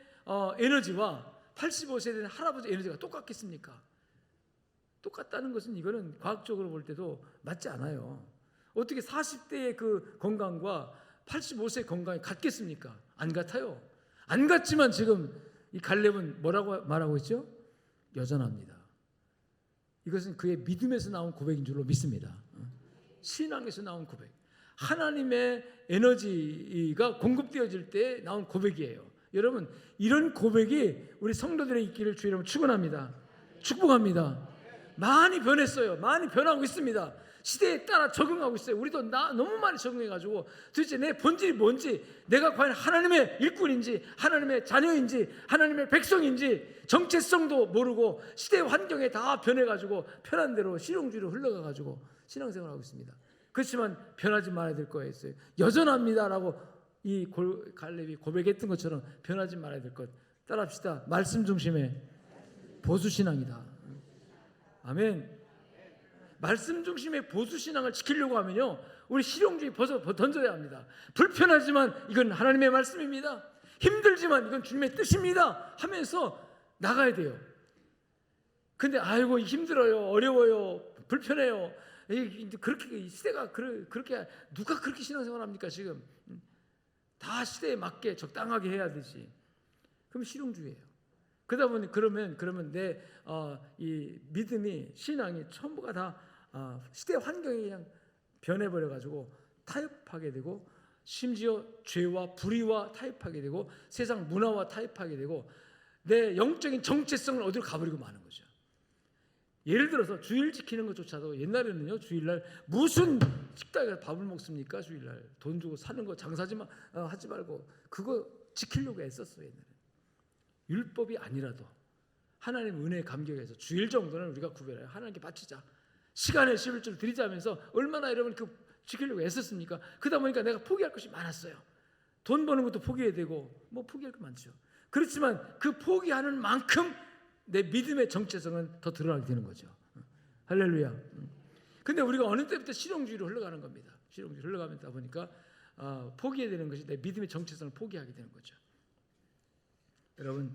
에너지와 85세 된 할아버지 에너지가 똑같겠습니까? 똑같다는 것은, 이거는 과학적으로 볼 때도 맞지 않아요. 어떻게 40대의 그 건강과 85세의 건강이 같겠습니까? 안 같아요. 안 같지만 지금 이 갈렙은 뭐라고 말하고 있죠? 여전합니다. 이것은 그의 믿음에서 나온 고백인 줄로 믿습니다. 신앙에서 나온 고백, 하나님의 에너지가 공급되어질 때 나온 고백이에요. 여러분, 이런 고백이 우리 성도들의 있기를 주의 이름으로 축원합니다. 축복합니다. 많이 변했어요. 많이 변하고 있습니다. 시대에 따라 적응하고 있어요. 우리도 너무 많이 적응해가지고 도대체 내 본질이 뭔지, 내가 과연 하나님의 일꾼인지, 하나님의 자녀인지, 하나님의 백성인지 정체성도 모르고 시대 환경에 다 변해가지고 편한 대로 실용주의로 흘러가가지고 신앙생활을 하고 있습니다. 그렇지만 변하지 말아야 될 거에 있어요. 여전합니다라고 이 갈렙이 고백했던 것처럼 변하지 말아야 될 것. 따라합시다. 말씀 중심의 보수신앙이다. 아멘. 말씀 중심의 보수신앙을 지키려고 하면요, 우리 실용주의 벗어 던져야 합니다. 불편하지만 이건 하나님의 말씀입니다. 힘들지만 이건 주님의 뜻입니다 하면서 나가야 돼요. 근데 아이고 힘들어요, 어려워요, 불편해요, 그렇게 시대가 그렇게 누가 그렇게 신앙생활 합니까? 지금 다 시대에 맞게 적당하게 해야 되지. 그럼 실용주의예요. 그러다 보니 그러면 내 이 믿음이, 신앙이 전부가 다 시대 환경에 그냥 변해버려 가지고 타협하게 되고, 심지어 죄와 불의와 타협하게 되고, 세상 문화와 타협하게 되고, 내 영적인 정체성을 어디로 가버리고 마는 거죠. 예를 들어서 주일 지키는 것조차도, 옛날에는요, 주일날 무슨 식당에 가서 밥을 먹습니까? 주일날 돈 주고 사는 거, 하지 말고 그거 지키려고 애썼어요. 옛날에 율법이 아니라도 하나님 은혜에 감격해서 주일 정도는 우리가 구별해요. 하나님께 바치자, 시간의 11조를 드리자면서 얼마나 여러분 그 지키려고 애썼습니까? 그러다 보니까 내가 포기할 것이 많았어요. 돈 버는 것도 포기해야 되고 뭐 포기할 거 많죠. 그렇지만 그 포기하는 만큼 내 믿음의 정체성은 더 드러나게 되는 거죠. 할렐루야. 근데 우리가 어느 때부터 실용주의로 흘러가는 겁니다. 실용주의로 흘러가다 보니까 포기해야 되는 것이 내 믿음의 정체성을 포기하게 되는 거죠. 여러분,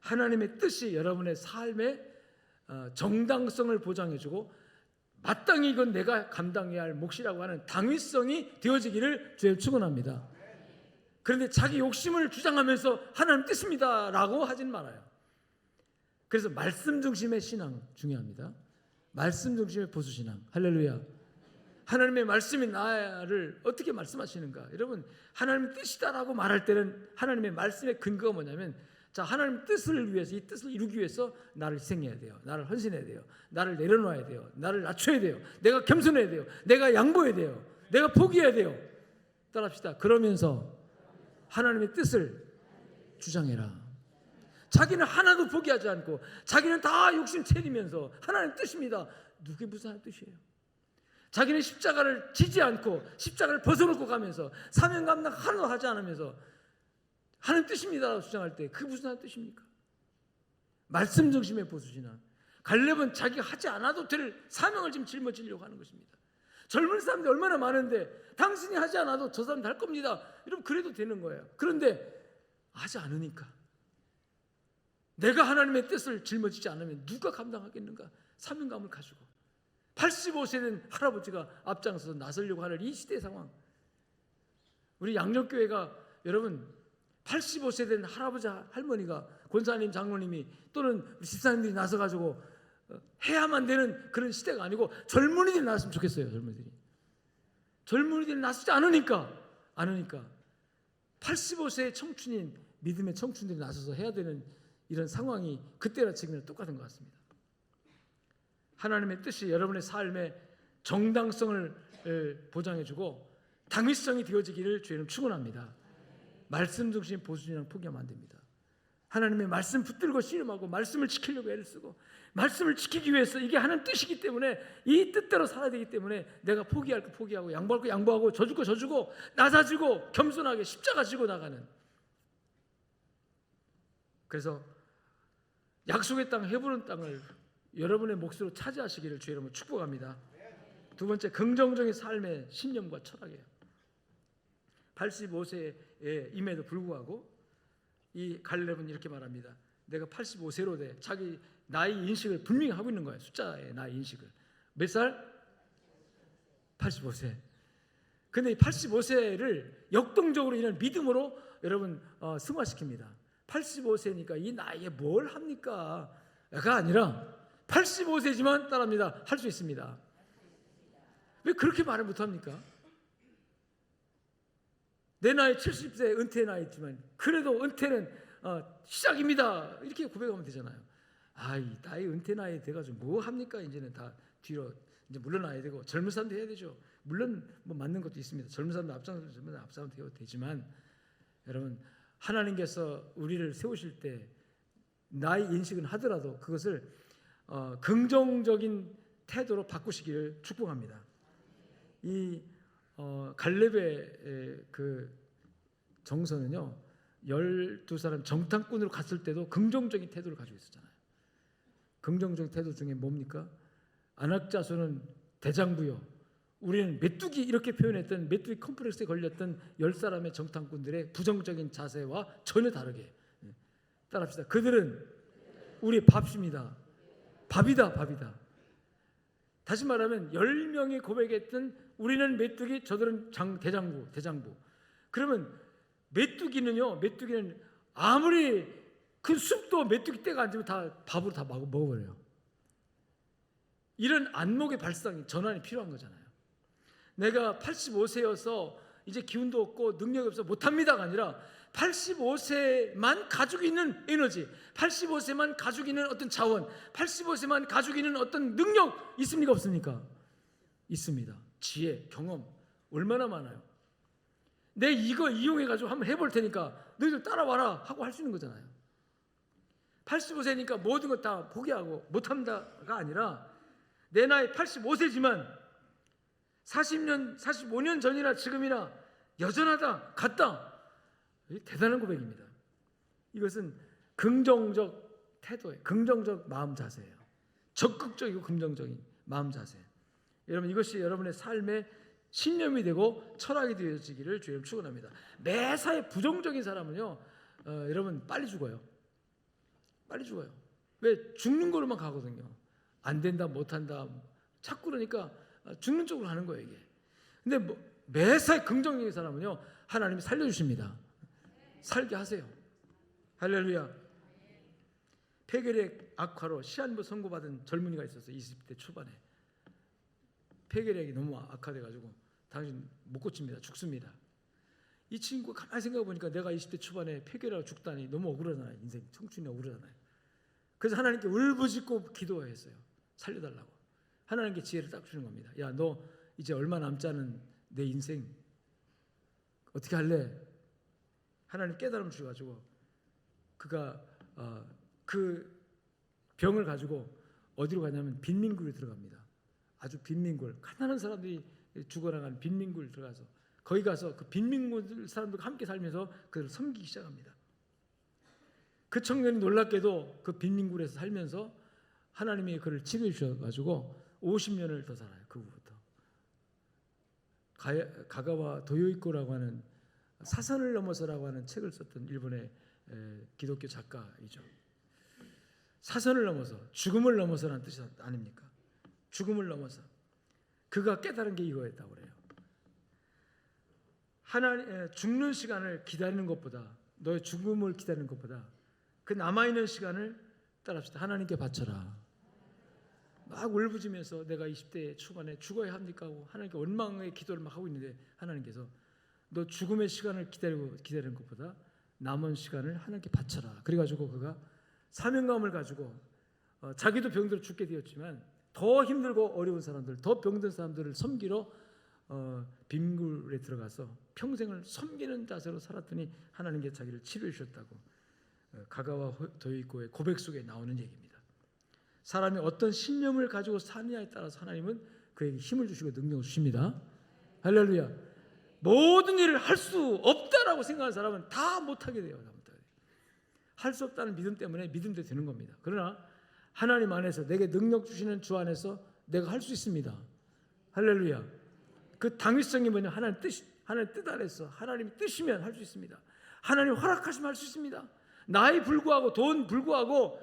하나님의 뜻이 여러분의 삶의 정당성을 보장해주고 마땅히 이건 내가 감당해야 할 몫이라고 하는 당위성이 되어지기를 주의 축원합니다. 그런데 자기 욕심을 주장하면서 하나님 뜻입니다 라고 하진 말아요. 그래서 말씀 중심의 신앙 중요합니다. 말씀 중심의 보수신앙. 할렐루야. 하나님의 말씀이 나를 어떻게 말씀하시는가. 여러분, 하나님의 뜻이다라고 말할 때는 하나님의 말씀의 근거가 뭐냐면, 자, 하나님 뜻을 위해서, 이 뜻을 이루기 위해서 나를 희생해야 돼요. 나를 헌신해야 돼요. 나를 내려놔야 돼요. 나를 낮춰야 돼요. 내가 겸손해야 돼요. 내가 양보해야 돼요. 내가 포기해야 돼요. 따라합시다. 그러면서 하나님의 뜻을 주장해라. 자기는 하나도 포기하지 않고 자기는 다 욕심 채리면서 하나님 뜻입니다. 누게 무슨 하나님 뜻이에요? 자기는 십자가를 지지 않고 십자가를 벗어놓고 가면서 사명 감당 하나도 하지 않으면서 하나님 뜻입니다라고 주장할 때 그게 무슨 하나님 뜻입니까? 말씀 중심의 보수신앙. 갈렙은 자기가 하지 않아도 될 사명을 지금 짊어지려고 하는 것입니다. 젊은 사람들이 얼마나 많은데 당신이 하지 않아도 저 사람 할 겁니다. 이러면 그래도 되는 거예요. 그런데 하지 않으니까. 내가 하나님의 뜻을 짊어지지 않으면 누가 감당하겠는가? 사명감을 가지고 85세 된 할아버지가 앞장서서 나서려고 하는 이 시대 상황. 우리 양력교회가 여러분 85세 된 할아버지 할머니가 권사님 장로님이 또는 집사님들이 나서가지고 해야만 되는 그런 시대가 아니고 젊은이들이 나왔으면 좋겠어요. 젊은이들이 나서지 않으니까 85세의 청춘인 믿음의 청춘들이 나서서 해야 되는 이런 상황이 그때나 지금이나 똑같은 것 같습니다. 하나님의 뜻이 여러분의 삶의 정당성을 보장해주고 당위성이 되어지기를 주님 축원합니다. 말씀 중심 보수진영 포기하면 안 됩니다. 하나님의 말씀 붙들고 씨름하고 말씀을 지키려고 애를 쓰고 말씀을 지키기 위해서 이게 하는 뜻이기 때문에 이 뜻대로 살아야 되기 때문에 내가 포기할 거 포기하고 양보할 거 양보하고 져줄 거 져주고 낮아지고 겸손하게 십자가 지고 나가는. 그래서 약속의 땅 헤브론 땅을 여러분의 몫으로 차지하시기를 주의 이름으로 축복합니다. 두 번째, 긍정적인 삶의 신념과 철학이에요. 85세에 임에도 불구하고 이 갈렙은 이렇게 말합니다. 내가 85세로 돼. 자기 나이 인식을 분명히 하고 있는 거예요. 숫자의 나이 인식을. 몇 살? 85세. 근데 이 85세를 역동적으로 이런 믿음으로 여러분 승화시킵니다. 85세니까 이 나이에 뭘 합니까? 가 아니라 85세지만 따라합니다. 할 수 있습니다. 왜 그렇게 말을 못합니까? 내 나이 70세 은퇴 나이지만 그래도 은퇴는 시작입니다. 이렇게 고백하면 되잖아요. 이 나이 은퇴 나이 돼가지고 뭐 합니까? 이제는 다 뒤로 이제 물러나야 되고 젊은 사람도 해야 되죠. 물론 뭐 맞는 것도 있습니다. 젊은 사람도 앞서면 되지만 여러분 하나님께서 우리를 세우실 때 나이 인식은 하더라도 그것을 긍정적인 태도로 바꾸시기를 축복합니다. 이 갈렙의 그 정서는요 12사람 정탐꾼으로 갔을 때도 긍정적인 태도를 가지고 있었잖아요. 긍정적인 태도 중에 뭡니까? 안악자손은 대장부요. 우리는 메뚜기 이렇게 표현했던 메뚜기 컴플렉스에 걸렸던 10사람의 정탐꾼들의 부정적인 자세와 전혀 다르게 따라합시다. 그들은 우리의 밥입니다. 밥이다. 다시 말하면 10명이 고백했던 우리는 메뚜기, 저들은 대장부. 그러면 메뚜기는 아무리 큰 숲도 메뚜기 떼가 안 지면 다 밥으로 다 먹어버려요. 이런 안목의 발상이 전환이 필요한 거잖아요. 내가 85세여서 이제 기운도 없고 능력이 없어 못합니다가 아니라 85세만 가지고 있는 에너지, 85세만 가지고 있는 어떤 자원, 85세만 가지고 있는 어떤 능력 있습니까? 없습니까? 있습니다. 지혜, 경험 얼마나 많아요. 내 이거 이용해가지고 한번 해볼 테니까 너희들 따라와라 하고 할 수 있는 거잖아요. 85세니까 모든 것 다 포기하고 못한다가 아니라 내 나이 85세지만 40년, 45년 전이나 지금이나 여전하다, 같다. 대단한 고백입니다. 이것은 긍정적 태도예요. 긍정적 마음 자세예요. 적극적이고 긍정적인 마음 자세. 여러분 이것이 여러분의 삶의 신념이 되고 철학이 되어지기를 주님 축원합니다. 매사에 부정적인 사람은요, 여러분 빨리 죽어요. 왜? 죽는 거로만 가거든요. 안 된다, 못한다, 자꾸 그러니까 죽는 쪽으로 하는 거예요 이게. 근데 매사에 긍정적인 사람은요, 하나님이 살려주십니다. 살게 하세요. 할렐루야. 폐결핵 악화로 시한부 선고받은 젊은이가 있었어요. 20대 초반에 폐결핵이 너무 악화돼가지고 당신 못 고칩니다. 죽습니다. 이 친구가 가만히 생각해 보니까 내가 20대 초반에 폐결핵으로 죽다니 너무 억울하잖아요. 인생 청춘이 억울하잖아요. 그래서 하나님께 울부짖고 기도했어요. 살려달라고. 하나님께 지혜를 딱 주는 겁니다. 야, 너 이제 얼마 남지 않은 내 인생 어떻게 할래? 하나님 깨달음을 주셔가지고 그가 그 병을 가지고 어디로 가냐면 빈민굴에 들어갑니다. 아주 빈민굴, 가난한 사람들이 죽어나간 빈민굴 들어가서 거기 가서 그 빈민굴 사람들과 함께 살면서 그들을 섬기기 시작합니다. 그 청년이 놀랍게도 그 빈민굴에서 살면서 하나님이 그를 치료해 주셔가지고 50년을 더 살아요. 그 후부터 가가와 도요이코라고 하는 사선을 넘어서라고 하는 책을 썼던 일본의 기독교 작가이죠. 사선을 넘어서, 죽음을 넘어서라는 뜻이 아닙니까? 죽음을 넘어서. 그가 깨달은 게 이거였다고 그래요. 하나님 죽는 시간을 기다리는 것보다, 너의 죽음을 기다리는 것보다 그 남아있는 시간을 따라합시다. 하나님께 바쳐라. 막 울부짖으면서 내가 20대 초반에 죽어야 합니까 하고 하나님께 원망의 기도를 막 하고 있는데, 하나님께서 너 죽음의 시간을 기다리는 것보다 남은 시간을 하나님께 바쳐라. 그래가지고 그가 사명감을 가지고 자기도 병들어 죽게 되었지만 더 힘들고 어려운 사람들, 더 병든 사람들을 섬기러 빈굴에 들어가서 평생을 섬기는 자세로 살았더니 하나님께 자기를 치료해 주셨다고 가가와 도요이코의 고백 속에 나오는 얘기입니다. 사람이 어떤 신념을 가지고 사느냐에 따라서 하나님은 그에게 힘을 주시고 능력을 주십니다. 할렐루야. 모든 일을 할 수 없다라고 생각하는 사람은 다 못하게 돼요. 할 수 없다는 믿음 때문에 믿음대로 되는 겁니다. 그러나 하나님 안에서, 내게 능력 주시는 주 안에서 내가 할 수 있습니다. 할렐루야. 그 당위성이 뭐냐? 하나님 뜻 안에서 하나님이 뜻이면 할 수 있습니다. 하나님 허락하시면 할 수 있습니다. 나이 불구하고, 돈 불구하고,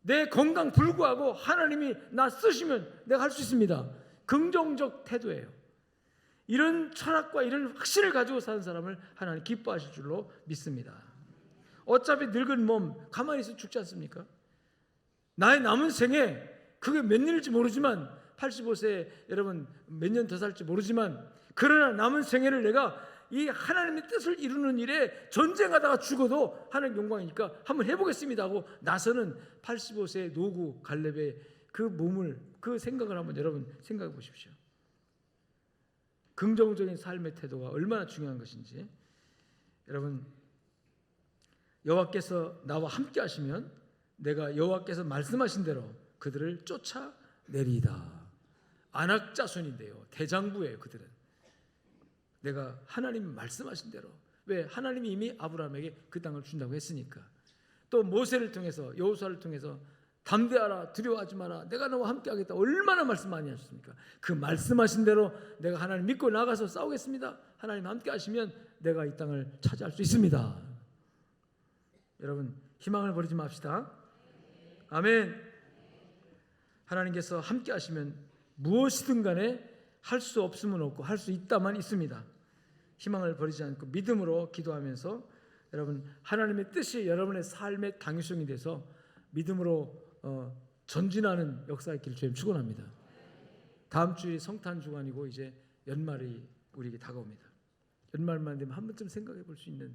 내 건강 불구하고 하나님이 나 쓰시면 내가 할 수 있습니다. 긍정적 태도예요. 이런 철학과 이런 확신을 가지고 사는 사람을 하나님 기뻐하실 줄로 믿습니다. 어차피 늙은 몸 가만히 있어 죽지 않습니까? 나의 남은 생에 그게 몇 년일지 모르지만, 85세 여러분 몇 년 더 살지 모르지만, 그러나 남은 생애를 내가 이 하나님의 뜻을 이루는 일에 전쟁하다가 죽어도 하나님 영광이니까 한번 해보겠습니다 하고 나서는 85세의 노구 갈렙의 그 몸을, 그 생각을 한번 여러분 생각해 보십시오. 긍정적인 삶의 태도가 얼마나 중요한 것인지. 여러분, 여호와께서 나와 함께 하시면 내가 여호와께서 말씀하신 대로 그들을 쫓아내리이다. 안악 자손인데요, 대장부예요. 그들은 내가 하나님 말씀하신 대로, 왜? 하나님이 이미 아브라함에게 그 땅을 준다고 했으니까. 또 모세를 통해서, 여호수아를 통해서 담대하라, 두려워하지 마라, 내가 너와 함께 하겠다, 얼마나 말씀 많이 하셨습니까? 그 말씀하신 대로 내가 하나님 믿고 나가서 싸우겠습니다. 하나님 함께 하시면 내가 이 땅을 차지할 수 있습니다. 여러분, 희망을 버리지 맙시다. 아멘. 하나님께서 함께 하시면 무엇이든 간에 할 수 없으면 없고 할 수 있다만 있습니다. 희망을 버리지 않고 믿음으로 기도하면서 여러분, 하나님의 뜻이 여러분의 삶의 당위성이 돼서 믿음으로 전진하는 역사의 길을 주님 축원합니다. 다음 주이 성탄 주간이고 이제 연말이 우리에게 다가옵니다. 연말만 되면 한 번쯤 생각해 볼 수 있는,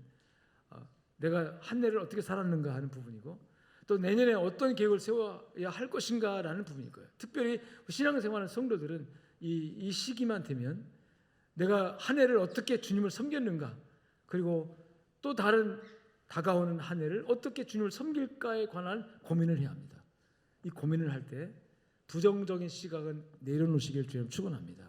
내가 한 해를 어떻게 살았는가 하는 부분이고, 또 내년에 어떤 계획을 세워야 할 것인가라는 부분일 거예요. 특별히 신앙생활하는 성도들은 이 시기만 되면 내가 한 해를 어떻게 주님을 섬겼는가, 그리고 또 다른 다가오는 한 해를 어떻게 주님을 섬길까에 관한 고민을 해야 합니다. 이 고민을 할 때 부정적인 시각은 내려놓으시길 주님 축원합니다.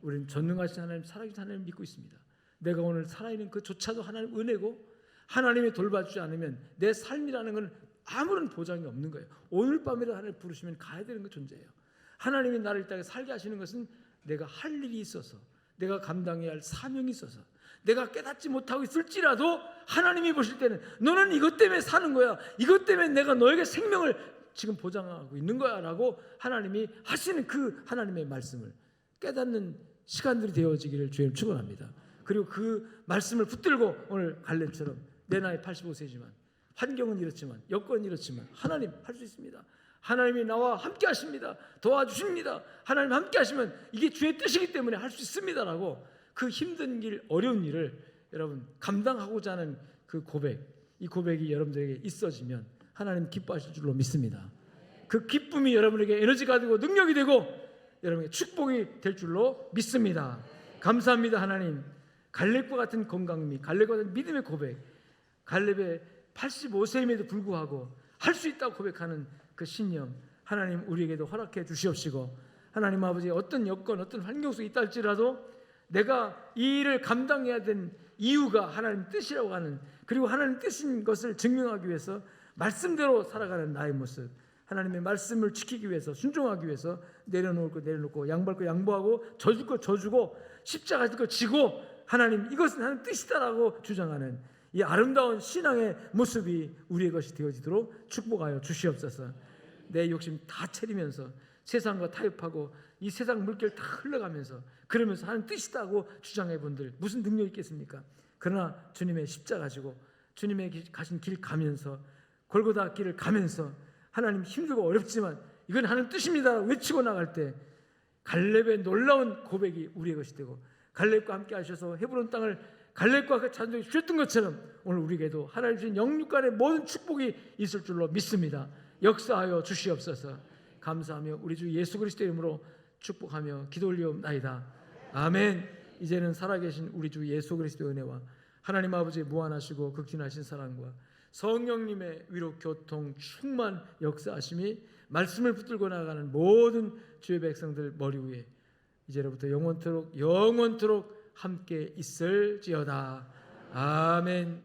우리는 전능하신 하나님, 살아계신 하나님 믿고 있습니다. 내가 오늘 살아있는 그조차도 하나님 은혜고, 하나님이 돌봐주지 않으면 내 삶이라는 건 아무런 보장이 없는 거예요. 오늘 밤이라도 하나님 부르시면 가야 되는 그 존재예요. 하나님이 나를 이 땅에 살게 하시는 것은 내가 할 일이 있어서, 내가 감당해야 할 사명이 있어서, 내가 깨닫지 못하고 있을지라도 하나님이 보실 때는 너는 이것 때문에 사는 거야, 이것 때문에 내가 너에게 생명을 지금 보장하고 있는 거야 라고 하나님이 하시는 그 하나님의 말씀을 깨닫는 시간들이 되어지기를 주님 축원합니다. 그리고 그 말씀을 붙들고 오늘 갈렙처럼 내 나이 85세지만 환경은 이렇지만, 여건은 이렇지만 하나님 할 수 있습니다. 하나님이 나와 함께 하십니다. 도와주십니다. 하나님 함께 하시면 이게 주의 뜻이기 때문에 할 수 있습니다라고 그 힘든 길, 어려운 일을 여러분 감당하고자 하는 그 고백, 이 고백이 여러분들에게 있어지면 하나님 기뻐하실 줄로 믿습니다. 그 기쁨이 여러분에게 에너지가 되고 능력이 되고 여러분에게 축복이 될 줄로 믿습니다. 감사합니다. 하나님, 갈렙과 같은 건강미, 갈렙과 같은 믿음의 고백, 갈렙의 85세임에도 불구하고 할 수 있다고 고백하는 그 신념, 하나님 우리에게도 허락해 주시옵시고, 하나님 아버지 어떤 여건, 어떤 환경 속에 있다 할지라도 내가 이 일을 감당해야 된 이유가 하나님 뜻이라고 하는, 그리고 하나님 뜻인 것을 증명하기 위해서 말씀대로 살아가는 나의 모습, 하나님의 말씀을 지키기 위해서, 순종하기 위해서 내려놓을 거 내려놓고, 양보할 거 양보하고, 져줄 거 져주고, 십자가 질 거 지고 하나님 이것은 하나님 뜻이다라고 주장하는 이 아름다운 신앙의 모습이 우리의 것이 되어지도록 축복하여 주시옵소서. 내 욕심 다 채리면서 세상과 타협하고 이 세상 물결 다 흘러가면서 그러면서 하나님 뜻이다고 주장해 분들 무슨 능력이 있겠습니까? 그러나 주님의 십자가 가지고 주님의 가신 길 가면서 골고다 길을 가면서 하나님 힘들고 어렵지만 이건 하나님 뜻입니다 외치고 나갈 때 갈렙의 놀라운 고백이 우리의 것이 되고 갈렙과 함께 하셔서 헤브론 땅을 갈렙과 그 자손에게 주셨던 것처럼 오늘 우리에게도 하나님 주신 영육간의 모든 축복이 있을 줄로 믿습니다. 역사하여 주시옵소서. 감사하며 우리 주 예수 그리스도 이름으로 축복하며 기도 올리옵나이다. 아멘. 이제는 살아계신 우리 주 예수 그리스도의 은혜와 하나님 아버지의 무한하시고 극진하신 사랑과 성령님의 위로 교통 충만 역사하심이 말씀을 붙들고 나가는 모든 주의 백성들 머리 위에 이제로부터 영원토록 함께 있을지어다. 아멘.